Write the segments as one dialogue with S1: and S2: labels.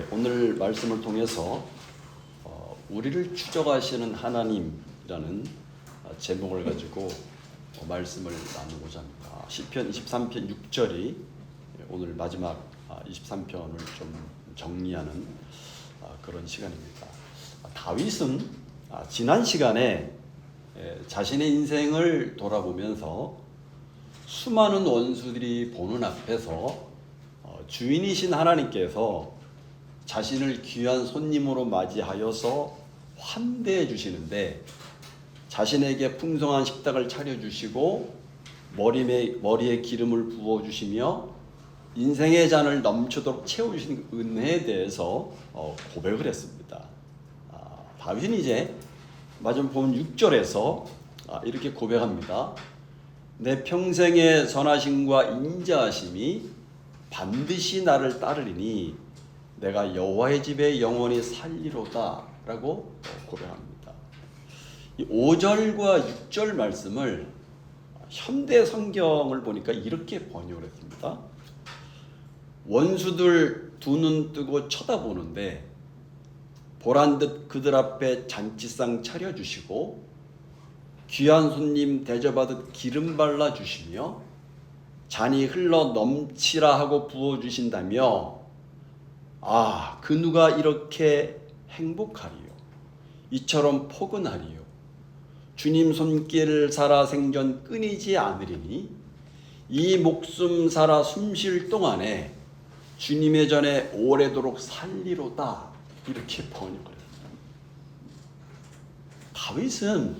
S1: 오늘 말씀을 통해서 우리를 추적하시는 하나님이라는 제목을 가지고 말씀을 나누고자 합니다. 시편 23편 6절이 오늘 마지막 23편을 좀 정리하는 그런 시간입니다. 다윗은 지난 시간에 자신의 인생을 돌아보면서 수많은 원수들이 보는 앞에서 주인이신 하나님께서 자신을 귀한 손님으로 맞이하여서 환대해 주시는데 자신에게 풍성한 식탁을 차려주시고 머리에 기름을 부어주시며 인생의 잔을 넘치도록 채워주신 은혜에 대해서 고백을 했습니다. 다윗은 이제 마지막 보면 6절에서 이렇게 고백합니다. 내 평생의 선하심과 인자하심이 반드시 나를 따르리니 내가 여호와의 집에 영원히 살리로다 라고 고백합니다. 이 5절과 6절 말씀을 현대 성경을 보니까 이렇게 번역을 했습니다. 원수들 두 눈 뜨고 쳐다보는데 보란듯 그들 앞에 잔치상 차려주시고 귀한 손님 대접하듯 기름 발라주시며 잔이 흘러 넘치라 하고 부어주신다며 그 누가 이렇게 행복하리요 이처럼 포근하리요 주님 손길 살아 생전 끊이지 않으리니 이 목숨 살아 숨쉴 동안에 주님의 전에 오래도록 살리로다 이렇게 번역을 했습니다. 다윗은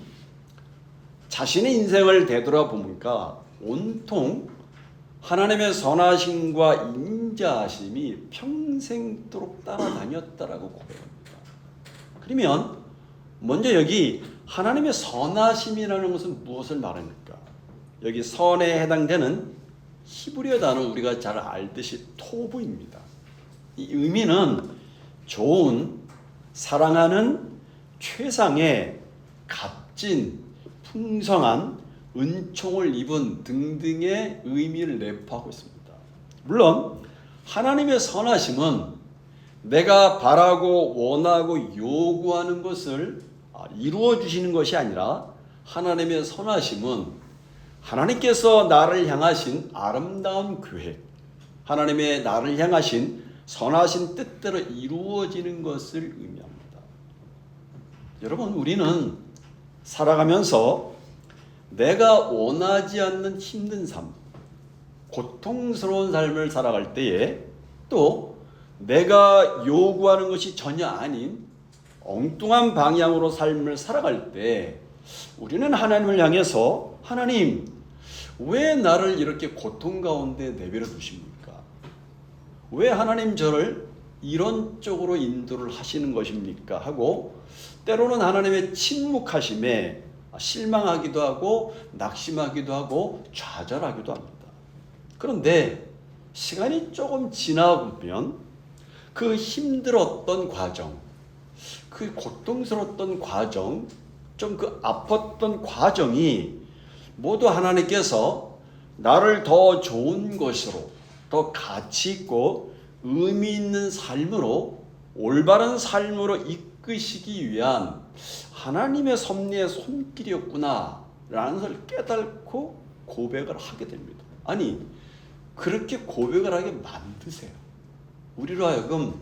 S1: 자신의 인생을 되돌아보니까 온통 하나님의 선하심과 인자하심이 평생도록 따라다녔다라고 고백합니다. 그러면 먼저 여기 하나님의 선하심이라는 것은 무엇을 말합니까? 여기 선에 해당되는 히브리어 단어 우리가 잘 알듯이 토브입니다. 이 의미는 좋은, 사랑하는, 최상의, 값진, 풍성한, 은총을 입은 등등의 의미를 내포하고 있습니다. 물론 하나님의 선하심은 내가 바라고 원하고 요구하는 것을 이루어 주시는 것이 아니라 하나님의 선하심은 하나님께서 나를 향하신 아름다운 계획, 하나님의 나를 향하신 선하신 뜻대로 이루어지는 것을 의미합니다. 여러분, 우리는 살아가면서 내가 원하지 않는 힘든 삶, 고통스러운 삶을 살아갈 때에 또 내가 요구하는 것이 전혀 아닌 엉뚱한 방향으로 삶을 살아갈 때 우리는 하나님을 향해서 하나님, 왜 나를 이렇게 고통 가운데 내버려 두십니까? 왜 하나님 저를 이런 쪽으로 인도를 하시는 것입니까? 하고 때로는 하나님의 침묵하심에 실망하기도 하고 낙심하기도 하고 좌절하기도 합니다. 그런데 시간이 조금 지나보면 그 힘들었던 과정, 그 고통스러웠던 과정, 좀 그 아팠던 과정이 모두 하나님께서 나를 더 좋은 것으로, 더 가치 있고 의미 있는 삶으로, 올바른 삶으로 이끄시기 위한 하나님의 섭리의 손길이었구나 라는 것을 깨닫고 고백을 하게 됩니다. 아니, 그렇게 고백을 하게 만드세요. 우리로 하여금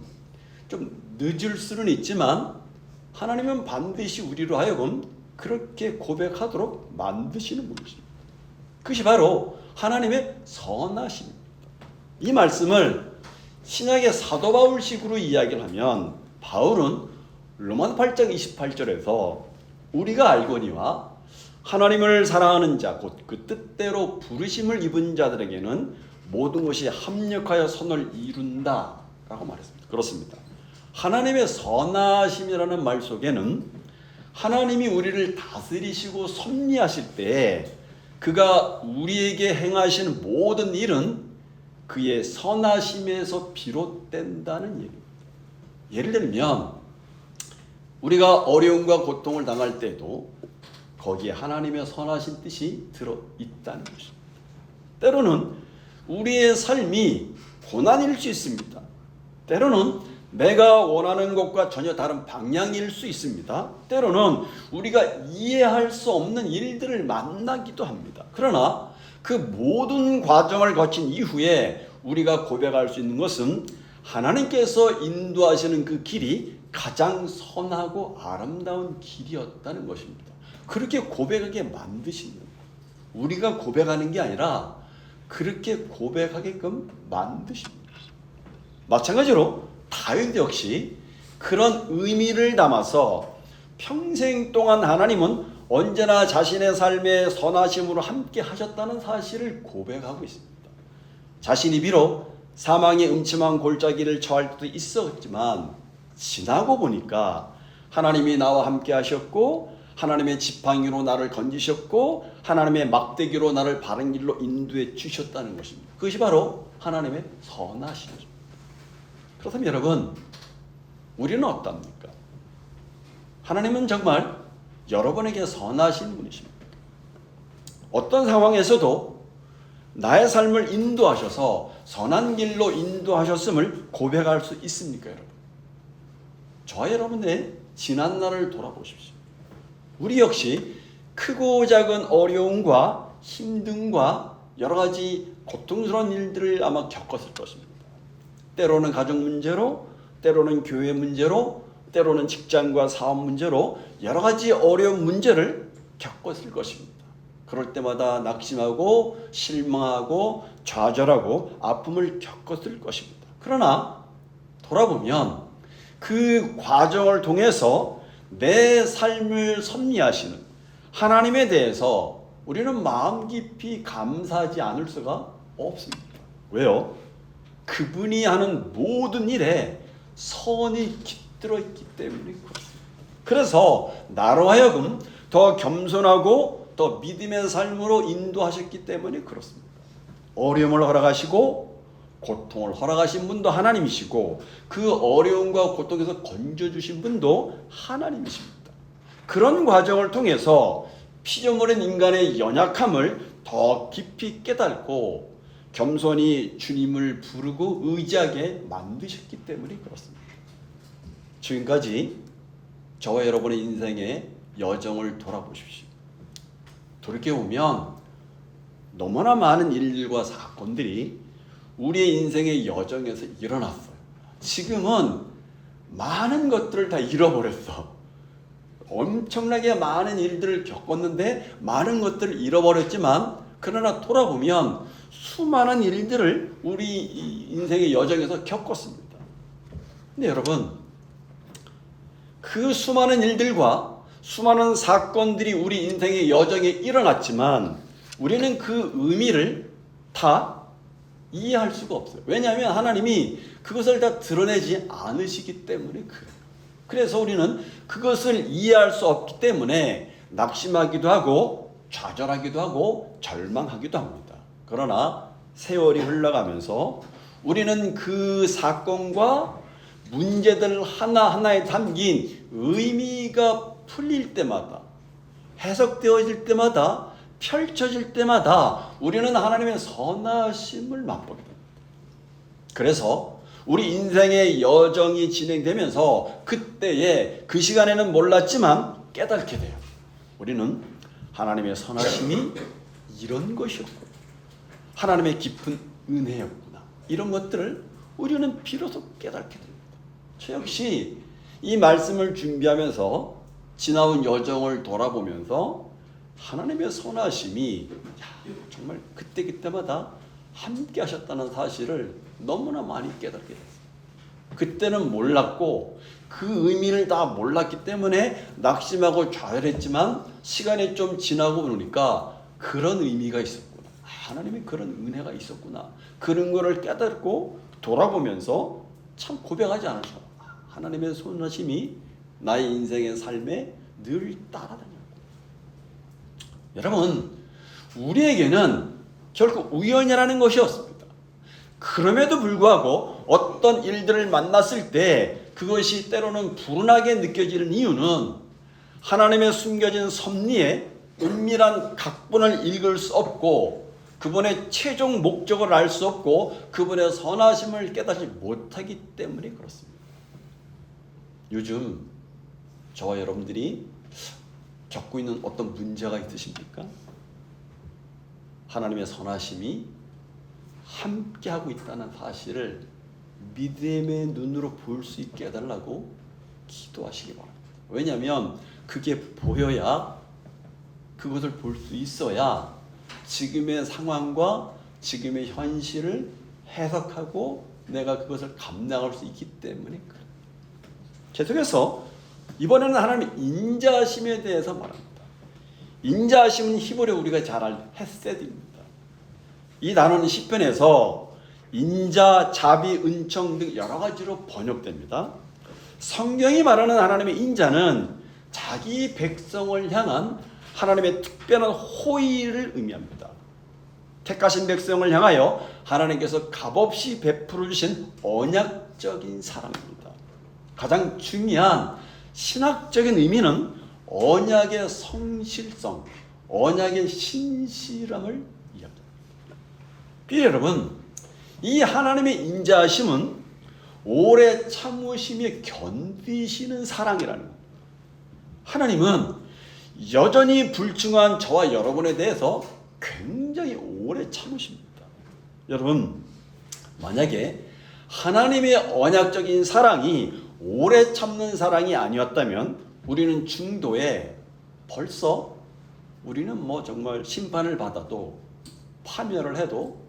S1: 좀 늦을 수는 있지만 하나님은 반드시 우리로 하여금 그렇게 고백하도록 만드시는 분이십니다. 그것이 바로 하나님의 선하심입니다. 이 말씀을 신약의 사도 바울식으로 이야기를 하면 바울은 로마서 8장 28절에서 우리가 알거니와 하나님을 사랑하는 자 곧 그 뜻대로 부르심을 입은 자들에게는 모든 것이 합력하여 선을 이룬다 라고 말했습니다. 그렇습니다. 하나님의 선하심이라는 말 속에는 하나님이 우리를 다스리시고 섭리하실 때 그가 우리에게 행하시는 모든 일은 그의 선하심에서 비롯된다는 얘기입니다. 예를 들면 우리가 어려움과 고통을 당할 때도 거기에 하나님의 선하신 뜻이 들어있다는 것입니다. 때로는 우리의 삶이 고난일 수 있습니다. 때로는 내가 원하는 것과 전혀 다른 방향일 수 있습니다. 때로는 우리가 이해할 수 없는 일들을 만나기도 합니다. 그러나 그 모든 과정을 거친 이후에 우리가 고백할 수 있는 것은 하나님께서 인도하시는 그 길이 가장 선하고 아름다운 길이었다는 것입니다. 그렇게 고백하게 만드시는, 우리가 고백하는 게 아니라 그렇게 고백하게끔 만드십니다. 마찬가지로 다윗 역시 그런 의미를 담아서 평생 동안 하나님은 언제나 자신의 삶의 선하심으로 함께 하셨다는 사실을 고백하고 있습니다. 자신이 비록 사망의 음침한 골짜기를 처할 때도 있었지만 지나고 보니까 하나님이 나와 함께 하셨고 하나님의 지팡이로 나를 건지셨고 하나님의 막대기로 나를 바른 길로 인도해 주셨다는 것입니다. 그것이 바로 하나님의 선하심입니다. 그렇다면 여러분, 우리는 어떻습니까? 하나님은 정말 여러분에게 선하신 분이십니다. 어떤 상황에서도 나의 삶을 인도하셔서 선한 길로 인도하셨음을 고백할 수 있습니까, 여러분? 저와 여러분의 지난 날을 돌아보십시오. 우리 역시 크고 작은 어려움과 힘듦과 여러 가지 고통스러운 일들을 아마 겪었을 것입니다. 때로는 가정 문제로, 때로는 교회 문제로, 때로는 직장과 사업 문제로 여러 가지 어려운 문제를 겪었을 것입니다. 그럴 때마다 낙심하고 실망하고 좌절하고 아픔을 겪었을 것입니다. 그러나 돌아보면 그 과정을 통해서 내 삶을 섭리하시는 하나님에 대해서 우리는 마음 깊이 감사하지 않을 수가 없습니다. 왜요? 그분이 하는 모든 일에 선이 깃들어 있기 때문에 그렇습니다. 그래서 나로 하여금 더 겸손하고 더 믿음의 삶으로 인도하셨기 때문에 그렇습니다. 어려움을 허락하시고 고통을 허락하신 분도 하나님이시고 그 어려움과 고통에서 건져주신 분도 하나님이십니다. 그런 과정을 통해서 피조물인 인간의 연약함을 더 깊이 깨닫고 겸손히 주님을 부르고 의지하게 만드셨기 때문에 그렇습니다. 지금까지 저와 여러분의 인생의 여정을 돌아보십시오. 돌이켜보면 너무나 많은 일들과 사건들이 우리의 인생의 여정에서 일어났어요. 지금은 많은 것들을 다 잃어버렸어. 엄청나게 많은 일들을 겪었는데 많은 것들을 잃어버렸지만 그러나 돌아보면 수많은 일들을 우리 인생의 여정에서 겪었습니다. 근데 여러분, 그 수많은 일들과 수많은 사건들이 우리 인생의 여정에 일어났지만 우리는 그 의미를 다 이해할 수가 없어요. 왜냐하면 하나님이 그것을 다 드러내지 않으시기 때문에 그래요. 그래서 우리는 그것을 이해할 수 없기 때문에 낙심하기도 하고 좌절하기도 하고 절망하기도 합니다. 그러나 세월이 흘러가면서 우리는 그 사건과 문제들 하나하나에 담긴 의미가 풀릴 때마다, 해석되어질 때마다, 펼쳐질 때마다 우리는 하나님의 선하심을 맛보게 됩니다. 그래서 우리 인생의 여정이 진행되면서 그때에 그 시간에는 몰랐지만 깨닫게 돼요. 우리는 하나님의 선하심이 이런 것이었구나, 하나님의 깊은 은혜였구나, 이런 것들을 우리는 비로소 깨닫게 됩니다. 저 역시 이 말씀을 준비하면서 지나온 여정을 돌아보면서 하나님의 선하심이 정말 그때마다 함께 하셨다는 사실을 너무나 많이 깨닫게 됐어요. 그때는 몰랐고 그 의미를 다 몰랐기 때문에 낙심하고 좌절했지만 시간이 좀 지나고 보니까 그런 의미가 있었구나, 하나님의 그런 은혜가 있었구나, 그런 거를 깨닫고 돌아보면서 참 고백하지 않으셔. 하나님의 선하심이 나의 인생의 삶에 늘 따라다녀요. 여러분, 우리에게는 결코 우연이라는 것이 없습니다. 그럼에도 불구하고 어떤 일들을 만났을 때 그것이 때로는 불운하게 느껴지는 이유는 하나님의 숨겨진 섭리에 은밀한 각본을 읽을 수 없고 그분의 최종 목적을 알 수 없고 그분의 선하심을 깨닫지 못하기 때문에 그렇습니다. 요즘 저와 여러분들이 겪고 있는 어떤 문제가 있으십니까? 하나님의 선하심이 함께하고 있다는 사실을 믿음의 눈으로 볼 수 있게 해달라고 기도하시기 바랍니다. 왜냐하면 그게 보여야, 그것을 볼 수 있어야 지금의 상황과 지금의 현실을 해석하고 내가 그것을 감당할 수 있기 때문에 그래요. 계속해서 이번에는 하나님의 인자하심에 대해서 말합니다. 인자하심은 히브리어 우리가 잘 알 헤세드입니다. 이 단어는 시편에서 인자, 자비, 은총 등 여러 가지로 번역됩니다. 성경이 말하는 하나님의 인자는 자기 백성을 향한 하나님의 특별한 호의를 의미합니다. 택하신 백성을 향하여 하나님께서 값없이 베풀어 주신 언약적인 사랑입니다. 가장 중요한 신학적인 의미는 언약의 성실성, 언약의 신실함을 이야기합니다. 여러분, 이 하나님의 인자하심은 오래 참으시며 견디시는 사랑이라는 겁니다. 하나님은 여전히 불충한 저와 여러분에 대해서 굉장히 오래 참으십니다. 여러분, 만약에 하나님의 언약적인 사랑이 오래 참는 사랑이 아니었다면 우리는 중도에 벌써 우리는 정말 심판을 받아도 파멸을 해도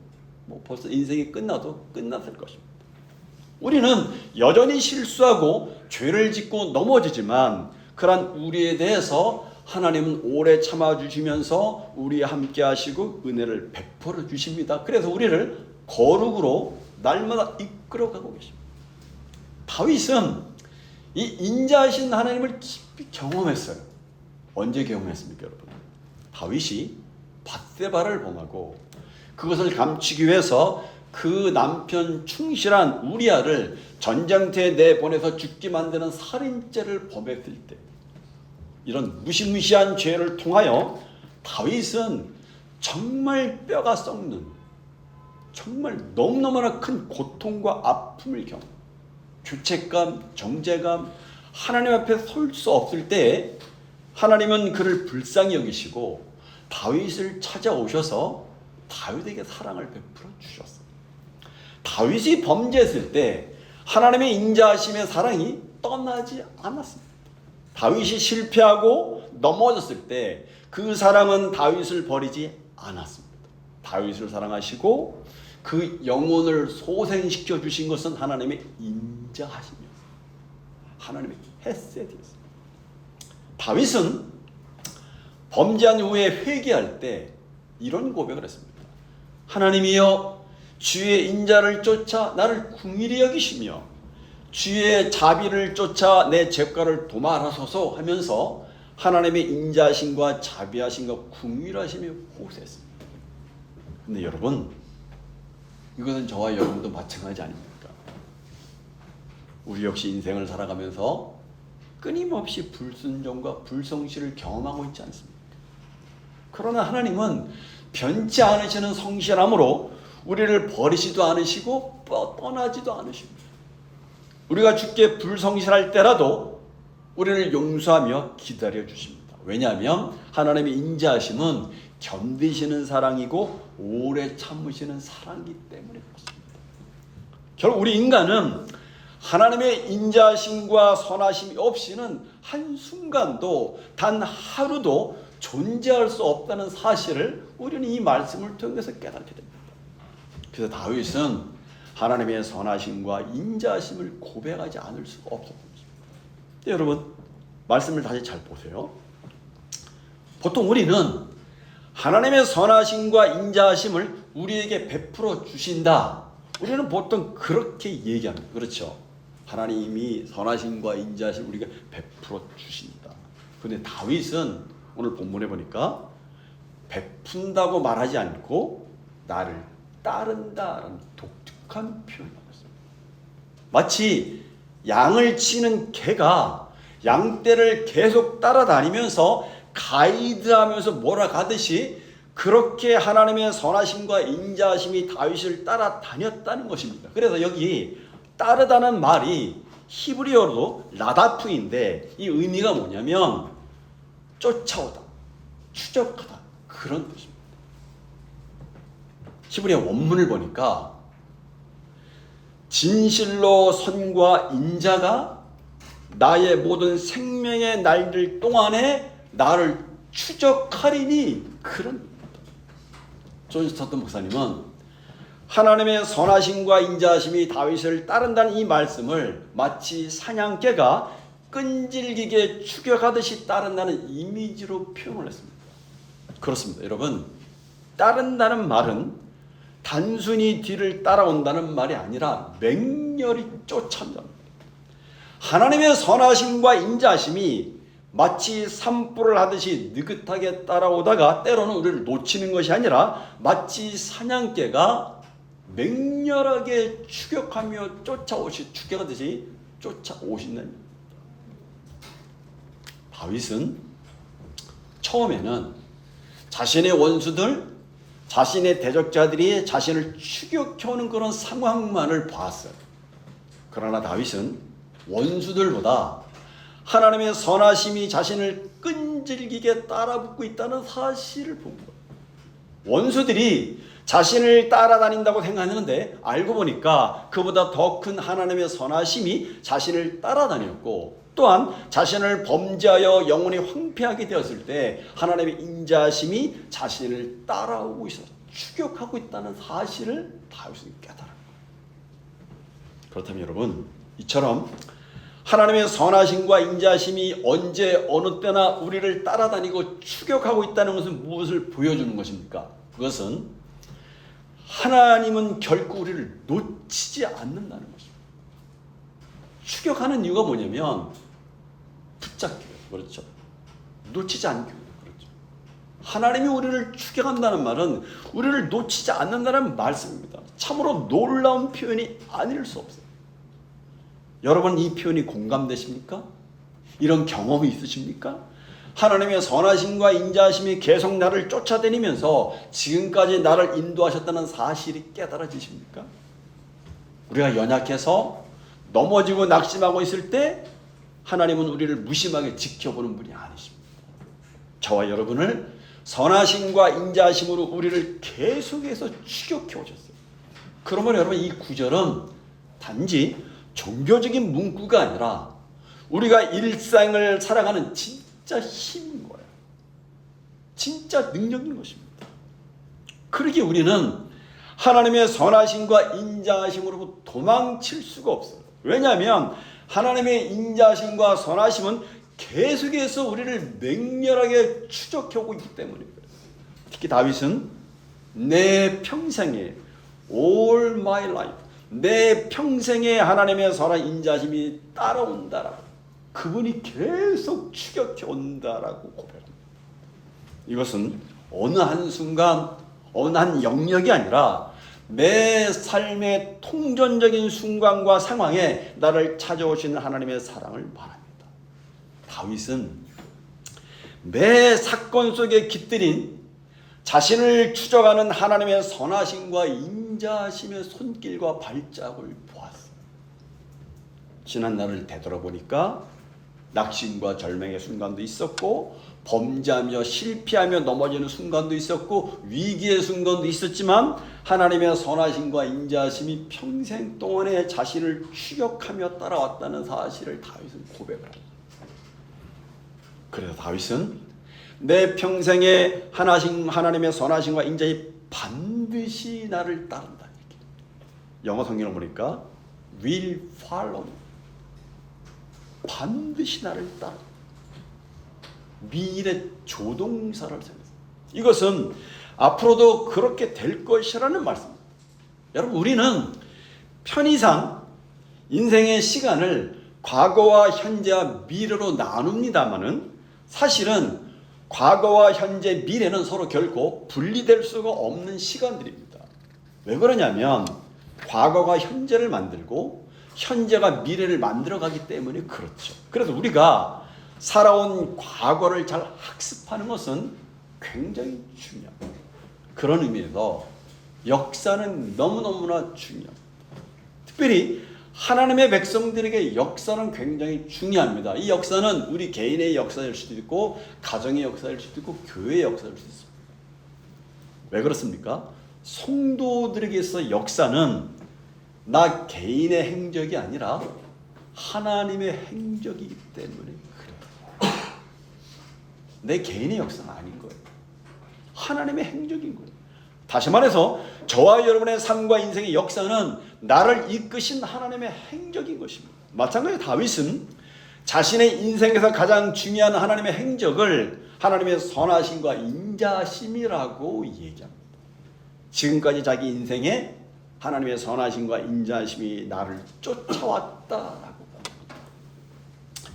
S1: 벌써 인생이 끝나도 끝났을 것입니다. 우리는 여전히 실수하고 죄를 짓고 넘어지지만 그러한 우리에 대해서 하나님은 오래 참아주시면서 우리와 함께 하시고 은혜를 베풀어 주십니다. 그래서 우리를 거룩으로 날마다 이끌어가고 계십니다. 다윗은 이 인자하신 하나님을 깊이 경험했어요. 언제 경험했습니까, 여러분? 다윗이 밧세바를 범하고 그것을 감추기 위해서 그 남편 충실한 우리아를 전쟁터에 내보내서 죽게 만드는 살인죄를 범했을 때, 이런 무시무시한 죄를 통하여 다윗은 정말 뼈가 썩는, 정말 너무너무나 큰 고통과 아픔을 경험, 죄책감, 정죄감, 하나님 앞에 설 수 없을 때 하나님은 그를 불쌍히 여기시고 다윗을 찾아오셔서 다윗에게 사랑을 베풀어 주셨어요. 다윗이 범죄했을 때 하나님의 인자하심의 사랑이 떠나지 않았습니다. 다윗이 실패하고 넘어졌을 때 그 사랑은 다윗을 버리지 않았습니다. 다윗을 사랑하시고 그 영혼을 소생시켜 주신 것은 하나님의 인자하심이었습니다. 하나님의 헤세드였습니다. 다윗은 범죄한 후에 회개할 때 이런 고백을 했습니다. 하나님이여, 주의 인자를 쫓아 나를 긍휼히 여기시며 주의 자비를 쫓아 내 죄가를 도말하소서 하면서 하나님의 인자하심과 자비하심과 긍휼하심에 호소했습니다. 근데 여러분, 이것은 저와 여러분도 마찬가지 아닙니까? 우리 역시 인생을 살아가면서 끊임없이 불순종과 불성실을 경험하고 있지 않습니까? 그러나 하나님은 변치 않으시는 성실함으로 우리를 버리지도 않으시고 떠나지도 않으십니다. 우리가 주께 불성실할 때라도 우리를 용서하며 기다려 주십니다. 왜냐하면 하나님의 인자하심은 견디시는 사랑이고 오래 참으시는 사랑이기 때문에 그렇습니다. 결국 우리 인간은 하나님의 인자하심과 선하심이 없이는 한순간도 단 하루도 존재할 수 없다는 사실을 우리는 이 말씀을 통해서 깨닫게 됩니다. 그래서 다윗은 하나님의 선하심과 인자하심을 고백하지 않을 수가 없었던 것입니다. 여러분, 말씀을 다시 잘 보세요. 보통 우리는 하나님의 선하심과 인자하심을 우리에게 베풀어 주신다, 우리는 보통 그렇게 얘기합니다. 그렇죠? 하나님이 선하심과 인자하심을 우리에게 베풀어 주신다. 그런데 다윗은 오늘 본문에 보니까 베푼다고 말하지 않고 나를 따른다라는 독특한 표현을 했습니다. 마치 양을 치는 개가 양떼를 계속 따라다니면서 가이드하면서 몰아가듯이 그렇게 하나님의 선하심과 인자하심이 다윗을 따라다녔다는 것입니다. 그래서 여기 따르다는 말이 히브리어로 라다프인데 이 의미가 뭐냐면 쫓아오다, 추적하다 그런 뜻입니다. 히브리어 원문을 보니까 진실로 선과 인자가 나의 모든 생명의 날들 동안에 나를 추적하리니 그런 존 스타트 목사님은 하나님의 선하심과 인자하심이 다윗을 따른다는 이 말씀을 마치 사냥개가 끈질기게 추격하듯이 따른다는 이미지로 표현을 했습니다. 그렇습니다. 여러분, 따른다는 말은 단순히 뒤를 따라온다는 말이 아니라 맹렬히 쫓아온다는 말입니다. 하나님의 선하심과 인자하심이 마치 산불을 하듯이 느긋하게 따라오다가 때로는 우리를 놓치는 것이 아니라 마치 사냥개가 맹렬하게 추격하며 추격하듯이 쫓아오신다는 겁니다. 다윗은 처음에는 자신의 원수들, 자신의 대적자들이 자신을 추격해오는 그런 상황만을 봤어요. 그러나 다윗은 원수들보다 하나님의 선하심이 자신을 끈질기게 따라붙고 있다는 사실을 본 거예요. 원수들이 자신을 따라다닌다고 생각했는데 알고 보니까 그보다 더 큰 하나님의 선하심이 자신을 따라다녔고, 또한 자신을 범죄하여 영혼이 황폐하게 되었을 때 하나님의 인자하심이 자신을 따라오고 있어서 추격하고 있다는 사실을 다윗은 깨달은 거예요. 그렇다면 여러분, 이처럼 하나님의 선하심과 인자하심이 언제 어느 때나 우리를 따라다니고 추격하고 있다는 것은 무엇을 보여주는 것입니까? 그것은 하나님은 결코 우리를 놓치지 않는다는 것입니다. 추격하는 이유가 뭐냐면 붙잡기, 그렇죠? 놓치지 않기, 그렇죠? 하나님이 우리를 추격한다는 말은 우리를 놓치지 않는다는 말씀입니다. 참으로 놀라운 표현이 아닐 수 없어요. 여러분, 이 표현이 공감되십니까? 이런 경험이 있으십니까? 하나님의 선하심과 인자하심이 계속 나를 쫓아다니면서 지금까지 나를 인도하셨다는 사실이 깨달아지십니까? 우리가 연약해서 넘어지고 낙심하고 있을 때 하나님은 우리를 무심하게 지켜보는 분이 아니십니다. 저와 여러분을 선하심과 인자하심으로 우리를 계속해서 추격해 오셨어요. 그러면 여러분, 이 구절은 단지 종교적인 문구가 아니라 우리가 일상을 살아가는 진짜 힘인 거예요. 진짜 능력인 것입니다. 그러기에 우리는 하나님의 선하심과 인자하심으로 도망칠 수가 없어요. 왜냐하면 하나님의 인자하심과 선하심은 계속해서 우리를 맹렬하게 추적해오고 있기 때문입니다. 특히 다윗은 내 평생에 all my life, 내 평생에 하나님의 선한 인자하심이 따라온다라고, 그분이 계속 추격해 온다라고 고백합니다. 이것은 어느 한순간 어느 한 영역이 아니라 내 삶의 통전적인 순간과 상황에 나를 찾아오시는 하나님의 사랑을 말합니다. 다윗은 매 사건 속에 깃들인 자신을 추적하는 하나님의 선하심과 인자하심의 손길과 발자국을 보았어요. 지난 날을 되돌아보니까 낙심과 절망의 순간도 있었고, 범죄하며 실패하며 넘어지는 순간도 있었고, 위기의 순간도 있었지만 하나님의 선하심과 인자하심이 평생 동안에 자신을 추격하며 따라왔다는 사실을 다윗은 고백을 합니다. 그래서 다윗은 내 평생에 하나님의 선하심과 인자하심이 반드시 나를 따른다. 이렇게. 영어 성경을 보니까 will follow me. 반드시 나를 따라. 미일의 조동사를 사용했습니다. 이것은 앞으로도 그렇게 될 것이라는 말씀입니다. 여러분, 우리는 편의상 인생의 시간을 과거와 현재와 미래로 나눕니다마는 사실은 과거와 현재, 미래는 서로 결코 분리될 수가 없는 시간들입니다. 왜 그러냐면 과거가 현재를 만들고 현재가 미래를 만들어가기 때문에 그렇죠. 그래서 우리가 살아온 과거를 잘 학습하는 것은 굉장히 중요합니다. 그런 의미에서 역사는 너무너무나 중요합니다. 특별히 하나님의 백성들에게 역사는 굉장히 중요합니다. 이 역사는 우리 개인의 역사일 수도 있고 가정의 역사일 수도 있고 교회의 역사일 수도 있습니다. 왜 그렇습니까? 성도들에게서 역사는 나 개인의 행적이 아니라 하나님의 행적이기 때문에 그래요. 내 개인의 역사는 아닌 거예요. 하나님의 행적인 거예요. 다시 말해서 저와 여러분의 삶과 인생의 역사는 나를 이끄신 하나님의 행적인 것입니다. 마찬가지로 다윗은 자신의 인생에서 가장 중요한 하나님의 행적을 하나님의 선하심과 인자심이라고 얘기합니다. 지금까지 자기 인생에 하나님의 선하심과 인자심이 나를 쫓아왔다라고.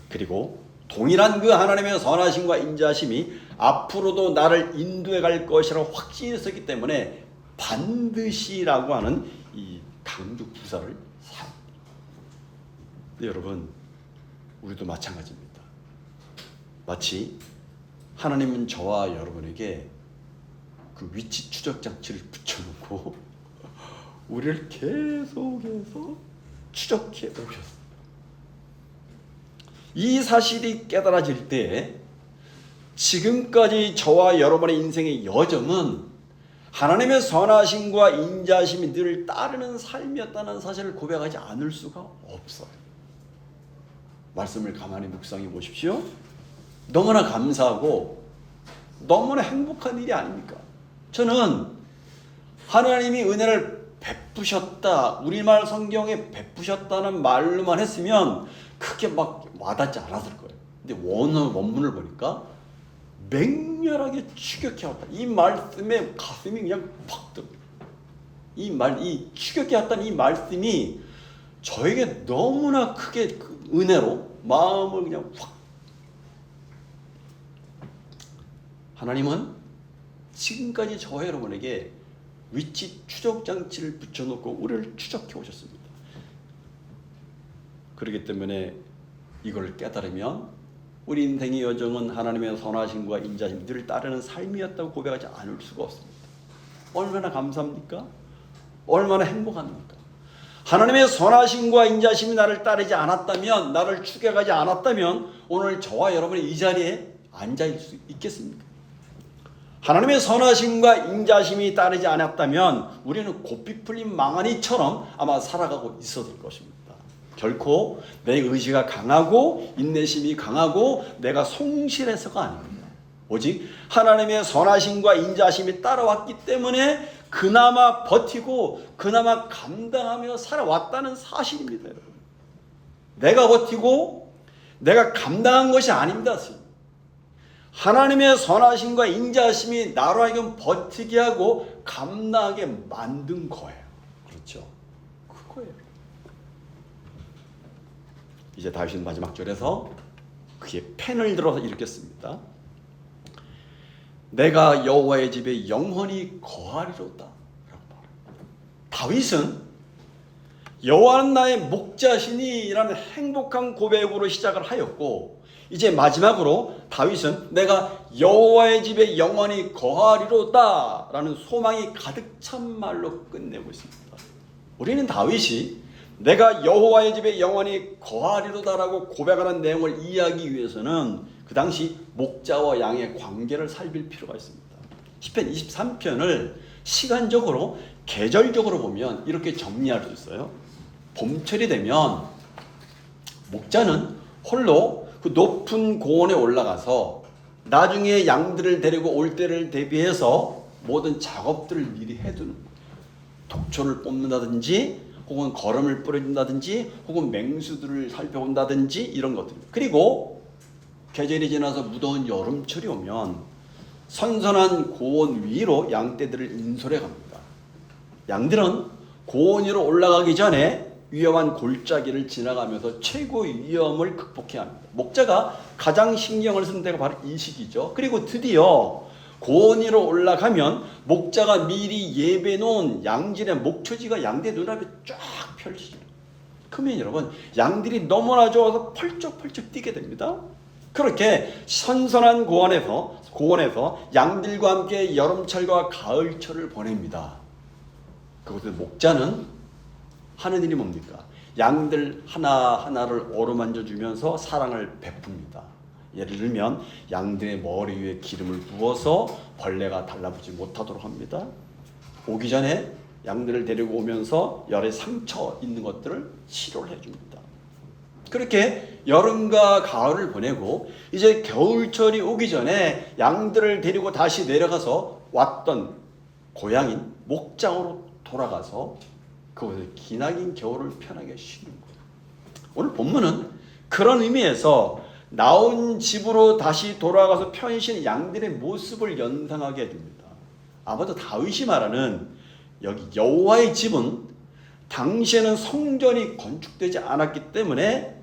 S1: 그리고 동일한 그 하나님의 선하심과 인자심이 앞으로도 나를 인도해 갈 것이라고 확신했었기 때문에 반드시라고 하는 이 강조 부사를 사용합니다. 여러분, 우리도 마찬가지입니다. 마치 하나님은 저와 여러분에게 그 위치 추적 장치를 붙여놓고 우리를 계속해서 추적해 오셨습니다. 이 사실이 깨달아질 때 지금까지 저와 여러분의 인생의 여정은 하나님의 선하심과 인자심이 늘 따르는 삶이었다는 사실을 고백하지 않을 수가 없어요. 말씀을 가만히 묵상해 보십시오. 너무나 감사하고 너무나 행복한 일이 아닙니까? 저는 하나님이 은혜를 베푸셨다, 우리말 성경에 베푸셨다는 말로만 했으면 크게 막 와닿지 않았을 거예요. 근데 원문을 보니까 맹렬하게 추격해 왔다. 이 말씀에 가슴이 그냥 팍 뜨고, 이 추격해 왔다는 이 말씀이 저에게 너무나 크게 그 은혜로 마음을 그냥 확. 하나님은 지금까지 저와 여러분에게 위치 추적 장치를 붙여놓고 우리를 추적해 오셨습니다. 그렇기 때문에 이걸 깨달으면 우리 인생의 여정은 하나님의 선하심과 인자심 늘 따르는 삶이었다고 고백하지 않을 수가 없습니다. 얼마나 감사합니까? 얼마나 행복합니까? 하나님의 선하심과 인자심이 나를 따르지 않았다면, 나를 추격하지 않았다면 오늘 저와 여러분이 이 자리에 앉아 있을 수 있겠습니까? 하나님의 선하심과 인자심이 따르지 않았다면 우리는 고삐 풀린 망아니처럼 아마 살아가고 있었을 것입니다. 결코 내 의지가 강하고 인내심이 강하고 내가 성실해서가 아닙니다. 오직 하나님의 선하심과 인자심이 따라왔기 때문에 그나마 버티고 그나마 감당하며 살아왔다는 사실입니다. 여러분. 내가 버티고 내가 감당한 것이 아닙니다. 하나님의 선하심과 인자심이 나로 하여금 버티게 하고 감당하게 만든 거예요. 그렇죠? 그거예요. 이제 다윗은 마지막 절에서 그의 펜을 들어서 읽겠습니다. 내가 여호와의 집에 영원히 거하리로다 라고 말합니다. 다윗은 여호와는 나의 목자시니라는 행복한 고백으로 시작을 하였고, 이제 마지막으로 다윗은 내가 여호와의 집에 영원히 거하리로다 라는 소망이 가득 찬 말로 끝내고 있습니다. 우리는 다윗이 내가 여호와의 집에 영원히 거하리로다라고 고백하는 내용을 이해하기 위해서는 그 당시 목자와 양의 관계를 살필 필요가 있습니다. 시편 23편을 시간적으로 계절적으로 보면 이렇게 정리할 수 있어요. 봄철이 되면 목자는 홀로 그 높은 고원에 올라가서 나중에 양들을 데리고 올 때를 대비해서 모든 작업들을 미리 해두는 거예요. 독초를 뽑는다든지 혹은 거름을 뿌려준다든지 혹은 맹수들을 살펴본다든지 이런 것들. 그리고 계절이 지나서 무더운 여름철이 오면 선선한 고원 위로 양떼들을 인솔해 갑니다. 양들은 고원 위로 올라가기 전에 위험한 골짜기를 지나가면서 최고의 위험을 극복해야 합니다. 목자가 가장 신경을 쓰는 데가 바로 이 시기죠. 그리고 드디어 고원 위로 올라가면 목자가 미리 예배해 놓은 양질의 목초지가 양대 눈앞에 쫙 펼쳐져요. 그러면 여러분, 양들이 너무나 좋아서 펄쩍펄쩍 뛰게 됩니다. 그렇게 선선한 고원에서 양들과 함께 여름철과 가을철을 보냅니다. 그것을 목자는 하는 일이 뭡니까? 양들 하나하나를 어루만져 주면서 사랑을 베풉니다. 예를 들면 양들의 머리 위에 기름을 부어서 벌레가 달라붙지 못하도록 합니다. 오기 전에 양들을 데리고 오면서 열에 상처 있는 것들을 치료를 해줍니다. 그렇게 여름과 가을을 보내고 이제 겨울철이 오기 전에 양들을 데리고 다시 내려가서 왔던 고향인 목장으로 돌아가서 그곳에 기나긴 겨울을 편하게 쉬는 거예요. 오늘 본문은 그런 의미에서 나온 집으로 다시 돌아가서 편히 쉬는 양들의 모습을 연상하게 해줍니다. 아마도 다윗이 말하는 여기 여호와의 집은 당시에는 성전이 건축되지 않았기 때문에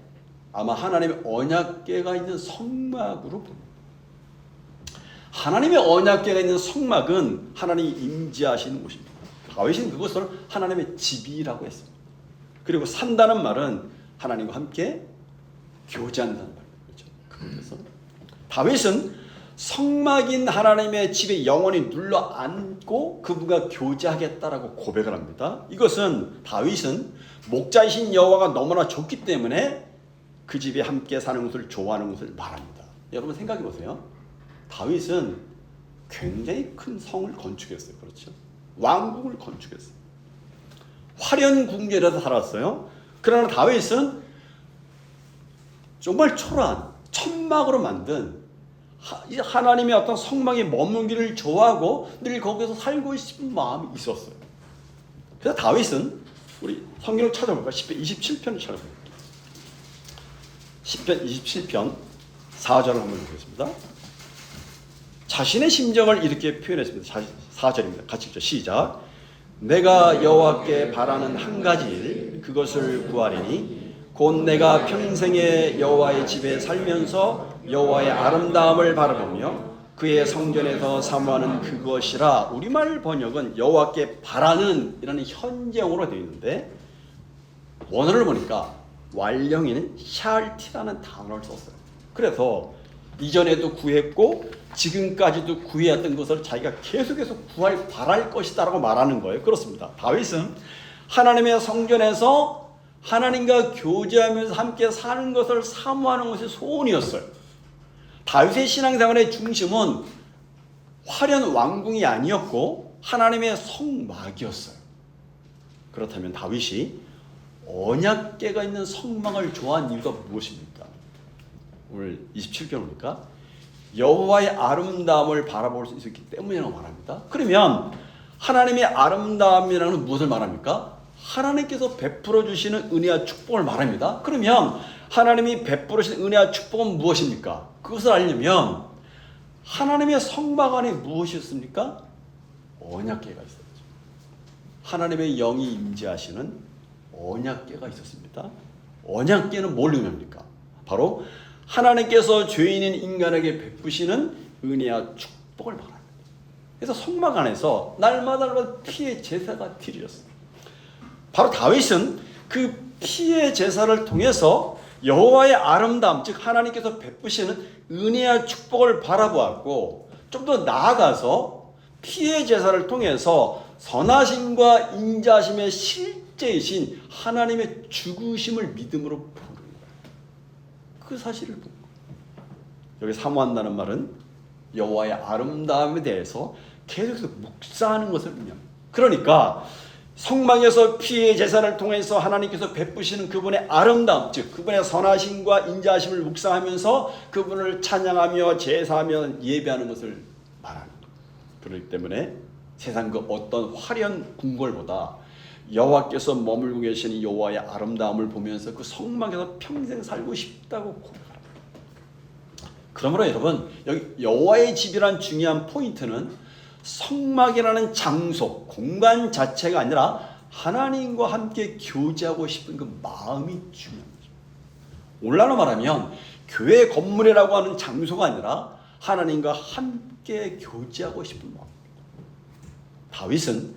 S1: 아마 하나님의 언약궤가 있는 성막으로 봅니다. 하나님의 언약궤가 있는 성막은 하나님이 임재하시는 곳입니다. 다윗은 그것을 하나님의 집이라고 했습니다. 그리고 산다는 말은 하나님과 함께 교제한다는 말이죠. 그곳에서 다윗은 성막인 하나님의 집에 영원히 눌러 앉고 그분과 교제하겠다라고 고백을 합니다. 이것은 다윗은 목자이신 여호와가 너무나 좋기 때문에 그 집에 함께 사는 것을 좋아하는 것을 말합니다. 여러분 생각해 보세요. 다윗은 굉장히 큰 성을 건축했어요. 그렇죠? 왕궁을 건축했어요. 화려한 궁전에서 살았어요. 그러나 다윗은 정말 초라한 천막으로 만든 하나님의 어떤 성막에 머물기를 좋아하고 늘 거기서 살고 싶은 마음이 있었어요. 그래서 다윗은 우리 성경을 찾아볼까? 10편 27편을 찾아볼게요. 10편 27편 4절을 한번 보겠습니다. 자신의 심정을 이렇게 표현했습니다. 4절입니다. 같이 읽죠. 시작. 내가 여호와께 바라는 한 가지 일 그것을 구하리니 곧 내가 평생에 여호와의 집에 살면서 여호와의 아름다움을 바라보며 그의 성전에서 사모하는 그것이라. 우리말 번역은 여호와께 바라는 이라는 현재형으로 되어 있는데 원어를 보니까 왈령이는 샬티라는 단어를 썼어요. 그래서 이전에도 구했고 지금까지도 구해왔던 것을 자기가 계속해서 바랄 것이다라고 말하는 거예요. 그렇습니다. 다윗은 하나님의 성전에서 하나님과 교제하면서 함께 사는 것을 사모하는 것이 소원이었어요. 다윗의 신앙생활의 중심은 화려한 왕궁이 아니었고 하나님의 성막이었어요. 그렇다면 다윗이 언약궤가 있는 성막을 좋아한 이유가 무엇입니까? 오늘 27편 보니까 여호와의 아름다움을 바라볼 수 있었기 때문이라고 말합니다. 그러면 하나님의 아름다움이라는 무엇을 말합니까? 하나님께서 베풀어 주시는 은혜와 축복을 말합니다. 그러면 하나님이 베풀어 주신 은혜와 축복은 무엇입니까? 그것을 알려면 하나님의 성막 안에 무엇이었습니까? 언약궤가 있었죠. 하나님의 영이 임재하시는 언약궤가 있었습니다. 언약궤는 뭘 의미합니까? 바로 하나님께서 죄인인 인간에게 베푸시는 은혜와 축복을 말합니다. 그래서 성막 안에서 날마다 피의 제사가 드려졌습니다. 바로 다윗은 그 피의 제사를 통해서 여호와의 아름다움, 즉 하나님께서 베푸시는 은혜와 축복을 바라보았고 좀 더 나아가서 피의 제사를 통해서 선하심과 인자심의 실제이신 하나님의 죽으심을 믿음으로 보는 거예요. 그 사실을 본 거예요. 여기 사모한다는 말은 여호와의 아름다움에 대해서 계속해서 묵상하는 것을 의미합니다. 그러니까 성막에서 피의 제사를 통해서 하나님께서 베푸시는 그분의 아름다움, 즉 그분의 선하심과 인자하심을 묵상하면서 그분을 찬양하며 제사하며 예배하는 것을 말하는 거예요. 그렇기 때문에 세상 그 어떤 화려한 궁궐보다 여호와께서 머물고 계시는 여호와의 아름다움을 보면서 그 성막에서 평생 살고 싶다고 고백합니다. 그러므로 여러분, 여기 여호와의 집이란 중요한 포인트는 성막이라는 장소, 공간 자체가 아니라 하나님과 함께 교제하고 싶은 그 마음이 중요한 거죠. 오늘날로 말하면 교회 건물이라고 하는 장소가 아니라 하나님과 함께 교제하고 싶은 마음. 다윗은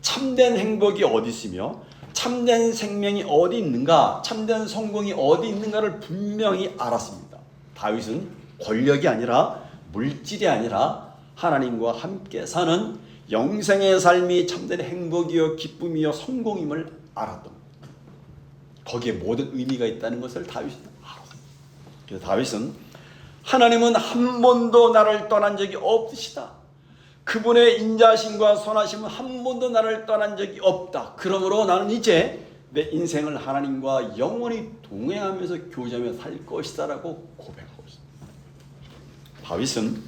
S1: 참된 행복이 어디 있으며 참된 생명이 어디 있는가, 참된 성공이 어디 있는가를 분명히 알았습니다. 다윗은 권력이 아니라 물질이 아니라 하나님과 함께 사는 영생의 삶이 참된 행복이요 기쁨이요 성공임을 알았던 겁니다. 거기에 모든 의미가 있다는 것을 다윗은 알았어요. 그래서 다윗은 하나님은 한 번도 나를 떠난 적이 없으시다. 그분의 인자심과 선하심은 한 번도 나를 떠난 적이 없다. 그러므로 나는 이제 내 인생을 하나님과 영원히 동행하면서 교제하며 살 것이다 라고 고백하고 있습니다. 다윗은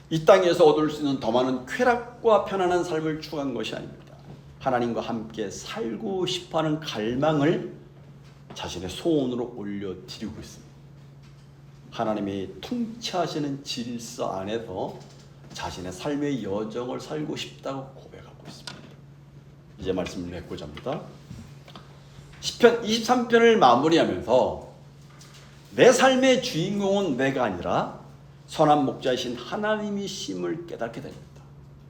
S1: 이 땅에서 얻을 수 있는 더 많은 쾌락과 편안한 삶을 추구한 것이 아닙니다. 하나님과 함께 살고 싶어하는 갈망을 자신의 소원으로 올려드리고 있습니다. 하나님이 통치하시는 질서 안에서 자신의 삶의 여정을 살고 싶다고 고백하고 있습니다. 이제 말씀을 맺고자 합니다. 시편 23편을 마무리하면서 내 삶의 주인공은 내가 아니라 선한 목자이신 하나님이심을 깨닫게 됩니다.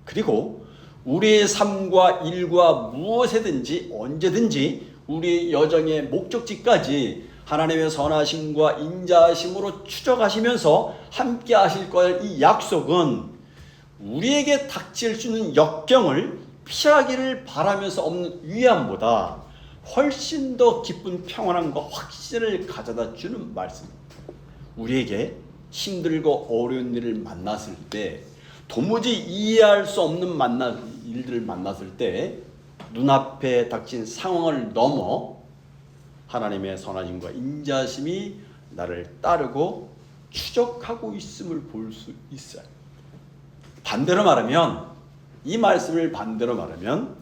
S1: 그리고 우리의 삶과 일과 무엇에든지 언제든지 우리의 여정의 목적지까지 하나님의 선하심과 인자하심으로 추적하시면서 함께 하실 거할 이 약속은 우리에게 닥칠 수 있는 역경을 피하기를 바라면서 없는 위안보다 훨씬 더 기쁜 평안함과 확신을 가져다 주는 말씀입니다. 우리에게 힘들고 어려운 일을 만났을 때, 도무지 이해할 수 없는 일들을 만났을 때 눈앞에 닥친 상황을 넘어 하나님의 선하심과 인자심이 나를 따르고 추적하고 있음을 볼 수 있어요. 반대로 말하면, 이 말씀을 반대로 말하면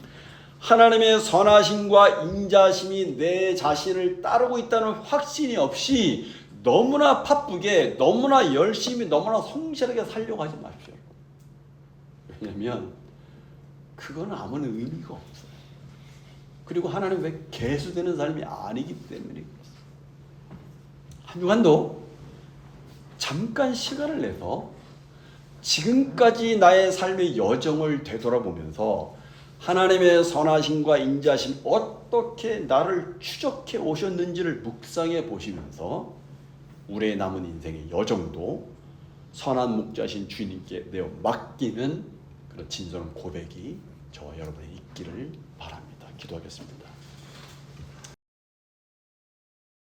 S1: 하나님의 선하심과 인자심이 내 자신을 따르고 있다는 확신이 없이 너무나 바쁘게, 너무나 열심히, 너무나 성실하게 살려고 하지 마십시오. 왜냐하면 그건 아무런 의미가 없어요. 그리고 하나님 왜 계수되는 삶이 아니기 때문에 그렇습니다. 한 주간도 잠깐 시간을 내서 지금까지 나의 삶의 여정을 되돌아보면서 하나님의 선하심과 인자심 어떻게 나를 추적해 오셨는지를 묵상해 보시면서 우리의 남은 인생의 여정도 선한 목자신 주님께 내어 맡기는 그런 진솔한 고백이 저와 여러분의 있기를 바랍니다. 기도하겠습니다.